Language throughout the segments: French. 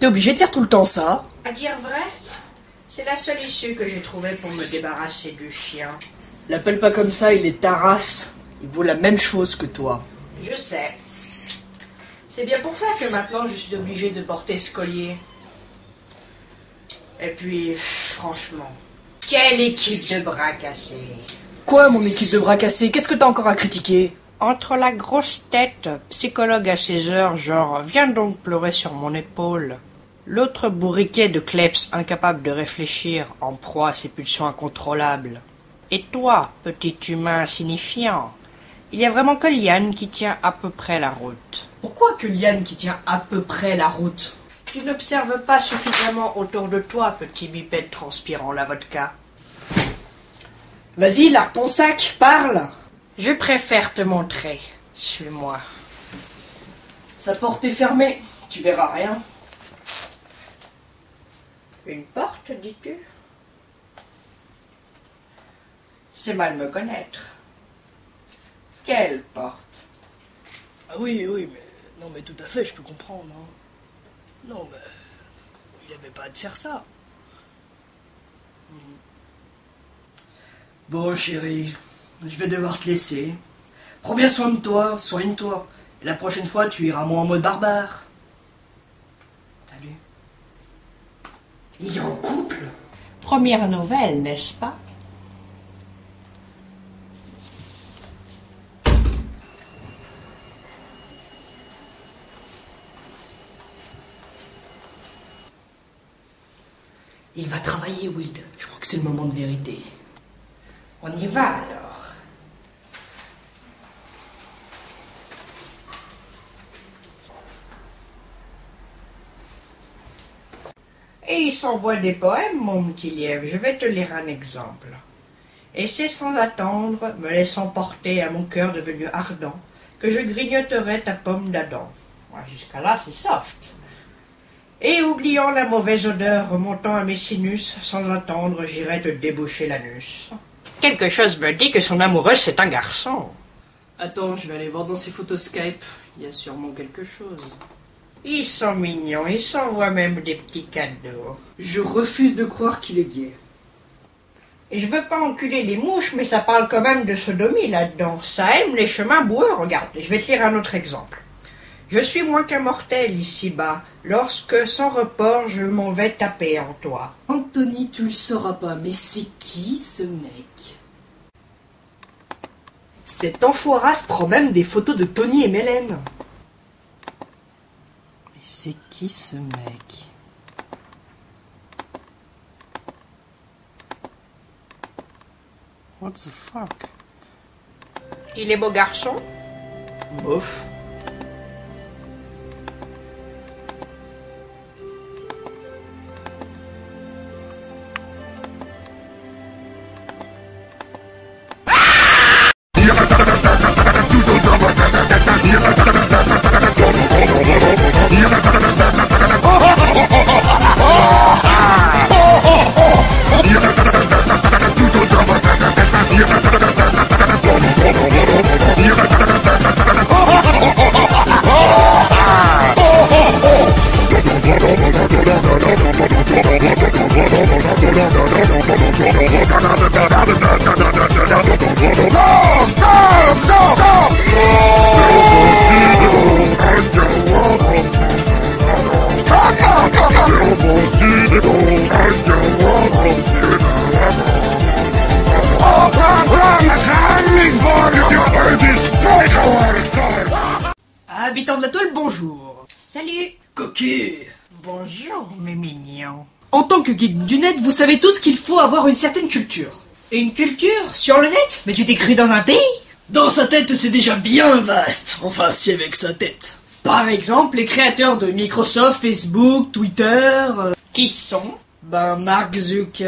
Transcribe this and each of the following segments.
T'es obligé de faire tout le temps ça? À dire vrai, c'est la seule issue que j'ai trouvée pour me débarrasser du chien. L'appelle pas comme ça, il est ta race. Il vaut la même chose que toi. Je sais. C'est bien pour ça que maintenant je suis obligé de porter ce collier. Et puis, franchement, quelle équipe de bras cassés. Quoi, mon équipe de bras cassés? Qu'est-ce que t'as encore à critiquer? Entre la grosse tête, psychologue à 16 heures, genre, viens donc pleurer sur mon épaule. L'autre bourriquet de kleps incapable de réfléchir, en proie à ses pulsions incontrôlables. Et toi, petit humain insignifiant, il y a vraiment que Liane qui tient à peu près la route. Pourquoi que Liane qui tient à peu près la route? Tu n'observes pas suffisamment autour de toi, petit bipède transpirant la vodka. Vas-y, largue ton sac, parle! Je préfère te montrer. Suis-moi. Sa porte est fermée, tu verras rien. Une porte, dis-tu? C'est mal me connaître. Quelle porte? Ah oui, mais... Non, mais tout à fait, je peux comprendre. Hein. Non, mais... Il avait pas à te faire ça. Bon, chérie, je vais devoir te laisser. Prends bien soin de toi, soigne-toi. Et la prochaine fois, tu iras moins en mode barbare. Salut. Il est en couple? Première nouvelle, n'est-ce pas? Il va travailler, Wild. Je crois que c'est le moment de vérité. On y va alors. Et il s'envoie des poèmes, mon petit lièvre. Je vais te lire un exemple. Et c'est sans attendre, me laissant porter à mon cœur devenu ardent, que je grignoterai ta pomme d'Adam. Jusqu'à là, c'est soft. Et oubliant la mauvaise odeur remontant à mes sinus, sans attendre, j'irai te déboucher l'anus. Quelque chose me dit que son amoureuse, c'est un garçon. Attends, je vais aller voir dans ses photos Skype. Il y a sûrement quelque chose. Ils sont mignons, ils s'envoient même des petits cadeaux. Je refuse de croire qu'il est gay. Et je veux pas enculer les mouches, mais ça parle quand même de sodomie là-dedans. Ça aime les chemins boueux, regarde. Je vais te lire un autre exemple. Je suis moins qu'un mortel ici-bas, lorsque, sans report, je m'en vais taper en toi. Anthony, tu le sauras pas, mais c'est qui ce mec? Cet enfoirasse prend même des photos de Tony et Mélène. Mais c'est qui ce mec? What the fuck? Il est beau garçon? Bof. Habitant de la tôle, bonjour. Salut. Coquet. Bonjour, mes mignons. En tant que geek du net, vous savez tous qu'il faut avoir une certaine culture. Une culture sur le net? Mais tu t'es cru dans un pays? Dans sa tête, c'est déjà bien vaste. Enfin, si avec sa tête. Par exemple, les créateurs de Microsoft, Facebook, Twitter... Qui sont? Mark Zuck...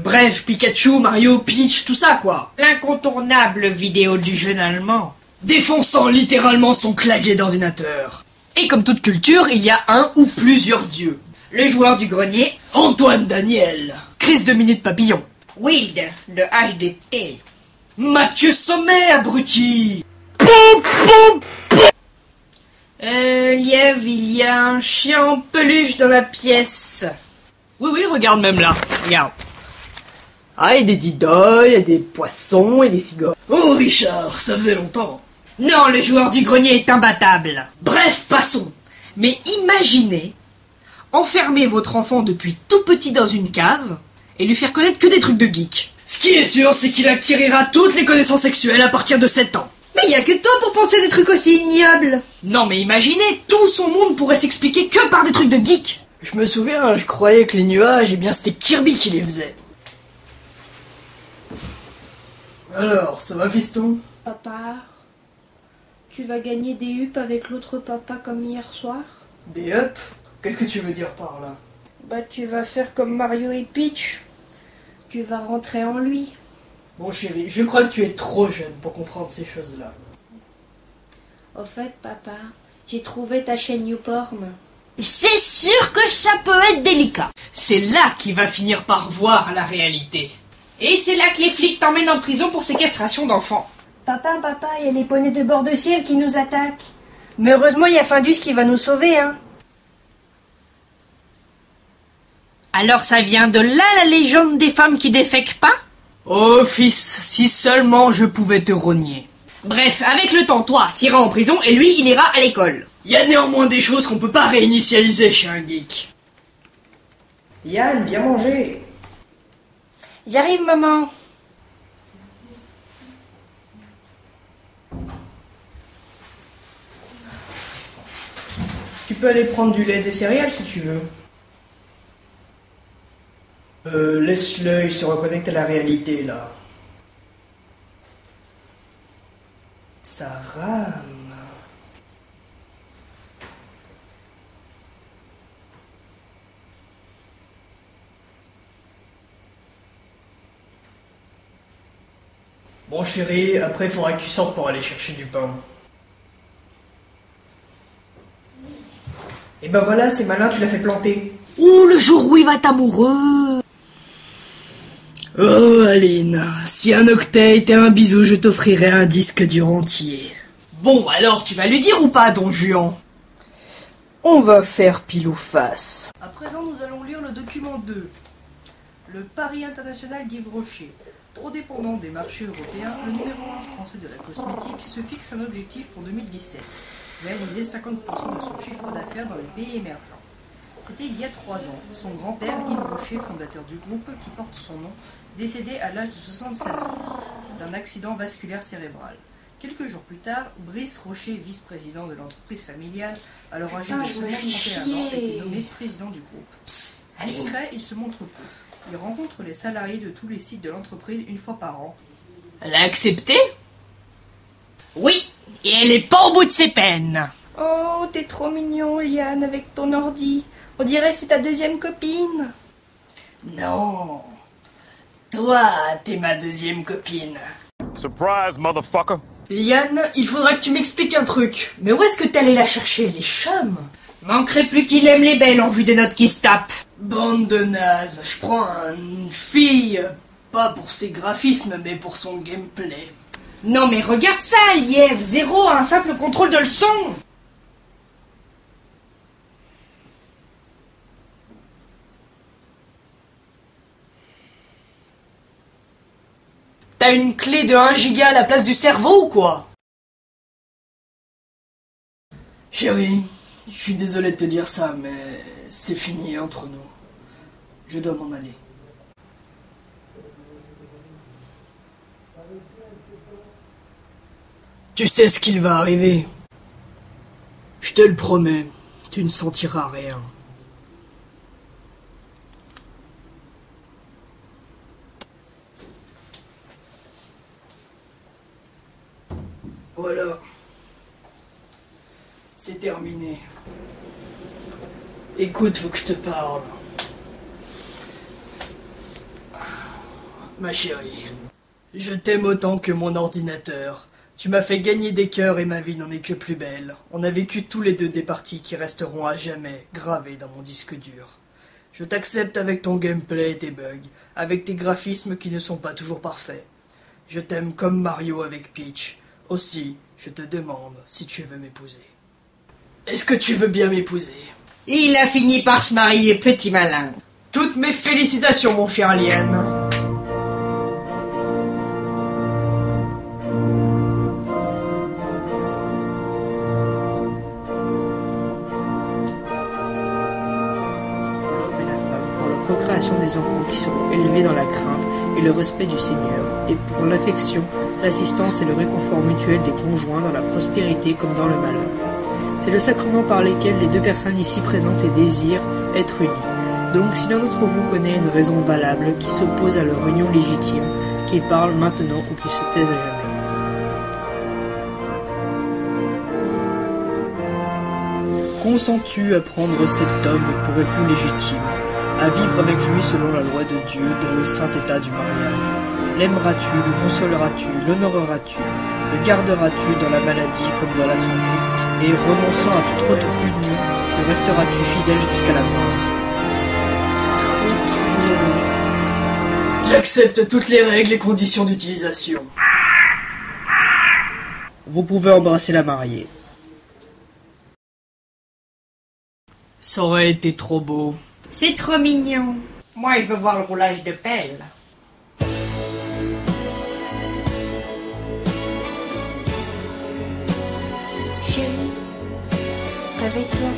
bref, Pikachu, Mario, Peach, tout ça, quoi. L'incontournable vidéo du jeune allemand. Défonçant littéralement son clavier d'ordinateur. Et comme toute culture, il y a un ou plusieurs dieux. Le joueur du grenier? Antoine Daniel. Chris de Minute Papillon. Wild de HDT. Mathieu Sommet, abruti. Lièvre, il y a un chien en peluche dans la pièce. Oui, regarde même là. Regarde. Ah, il y a des didoles, il y a des poissons et des cigognes. Oh, Richard, ça faisait longtemps. Non, le joueur du grenier est imbattable. Bref, passons. Mais imaginez enfermer votre enfant depuis tout petit dans une cave et lui faire connaître que des trucs de geek. Ce qui est sûr, c'est qu'il acquérira toutes les connaissances sexuelles à partir de 7 ans. Mais y a que toi pour penser des trucs aussi ignobles. Non, mais imaginez, tout son monde pourrait s'expliquer que par des trucs de geek. Je me souviens, je croyais que les nuages, eh bien, c'était Kirby qui les faisait. Alors, ça va, fiston? Papa, tu vas gagner des huppes avec l'autre papa comme hier soir? Des up? Qu'est-ce que tu veux dire par là? Bah, tu vas faire comme Mario et Peach. Tu vas rentrer en lui. Bon, chérie, je crois que tu es trop jeune pour comprendre ces choses-là. Au fait, papa, j'ai trouvé ta chaîne YouPorn. C'est sûr que ça peut être délicat. C'est là qu'il va finir par voir la réalité. Et c'est là que les flics t'emmènent en prison pour séquestration d'enfants. Papa, il y a les poneys de bord de ciel qui nous attaquent. Mais heureusement, il y a Findus qui va nous sauver, hein. Alors ça vient de là la légende des femmes qui défèquent pas? Oh fils, si seulement je pouvais te rogner. Bref, avec le temps, toi, t'iras en prison et lui, il ira à l'école. Il y a néanmoins des choses qu'on peut pas réinitialiser chez un geek. Yann, bien manger. J'arrive, maman. Tu peux aller prendre du lait et des céréales si tu veux. Laisse-le, il se reconnecte à la réalité, là. Ça rame. Bon chérie, après il faudra que tu sortes pour aller chercher du pain. Et ben voilà, c'est malin, tu l'as fait planter. Ouh, le jour où il va être amoureux. Oh Aline, si un octet était un bisou, je t'offrirais un disque dur entier. Bon, alors tu vas lui dire ou pas, don Juan? On va faire pile ou face. À présent, nous allons lire le document 2. Le pari international d'Yves Rocher. Trop dépendant des marchés européens, le numéro 1 français de la cosmétique se fixe un objectif pour 2017. Réaliser 50% de son chiffre d'affaires dans les pays émergents. C'était il y a 3 ans. Son grand-père, Yves Rocher, fondateur du groupe qui porte son nom, décédé à l'âge de 76 ans d'un accident vasculaire cérébral. Quelques jours plus tard, Brice Rocher, vice-président de l'entreprise familiale, alors âgé de seulement 31 ans, était nommé président du groupe. Discret, il se montre peu. Il rencontre les salariés de tous les sites de l'entreprise une fois par an. Elle a accepté? Oui, et elle est pas au bout de ses peines. Oh, t'es trop mignon, Yann, avec ton ordi. On dirait que c'est ta deuxième copine. Non, toi, t'es ma deuxième copine. Surprise, motherfucker! Yann, il faudra que tu m'expliques un truc. Mais où est-ce que t'es allé la chercher, les chums? Manquerait plus qu'il aime les belles en vue des notes qui se tapent. Bande de nazes, je prends une fille, pas pour ses graphismes, mais pour son gameplay. Non mais regarde ça, Lièvre, 0 à un simple contrôle de leçon. T'as une clé de 1 giga à la place du cerveau ou quoi? Chérie, je suis désolé de te dire ça, mais c'est fini entre nous. Je dois m'en aller. Tu sais ce qu'il va arriver. Je te le promets, tu ne sentiras rien. Voilà. C'est terminé. Écoute, faut que je te parle. Ma chérie, je t'aime autant que mon ordinateur. Tu m'as fait gagner des cœurs et ma vie n'en est que plus belle. On a vécu tous les deux des parties qui resteront à jamais gravées dans mon disque dur. Je t'accepte avec ton gameplay et tes bugs, avec tes graphismes qui ne sont pas toujours parfaits. Je t'aime comme Mario avec Peach. Aussi, je te demande si tu veux m'épouser. Est-ce que tu veux bien m'épouser? Il a fini par se marier, petit malin. Toutes mes félicitations, mon cher Alien. Pour la procréation des enfants qui seront élevés dans la crainte et le respect du Seigneur, et pour l'affection, l'assistance et le réconfort mutuel des conjoints dans la prospérité comme dans le malheur. C'est le sacrement par lequel les deux personnes ici présentes et désirent être unies. Donc si l'un d'entre vous connaît une raison valable qui s'oppose à leur union légitime, qu'il parle maintenant ou qu'il se taise à jamais. Consens-tu à prendre cet homme pour époux légitime, à vivre avec lui selon la loi de Dieu dans le saint état du mariage? L'aimeras-tu, le consoleras-tu, l'honoreras-tu, le garderas-tu dans la maladie comme dans la santé, et renonçant à toute autre union, le resteras-tu fidèle jusqu'à la mort? J'accepte toutes les règles et conditions d'utilisation. Vous pouvez embrasser la mariée. Ça aurait été trop beau. C'est trop mignon. Moi, je veux voir le roulage de pelle. Chérie, réveille-toi.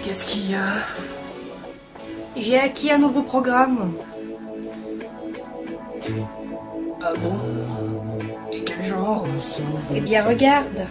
Qu'est-ce qu'il y a? J'ai acquis un nouveau programme. Ah bon? Et quel genre? Eh bien, regarde.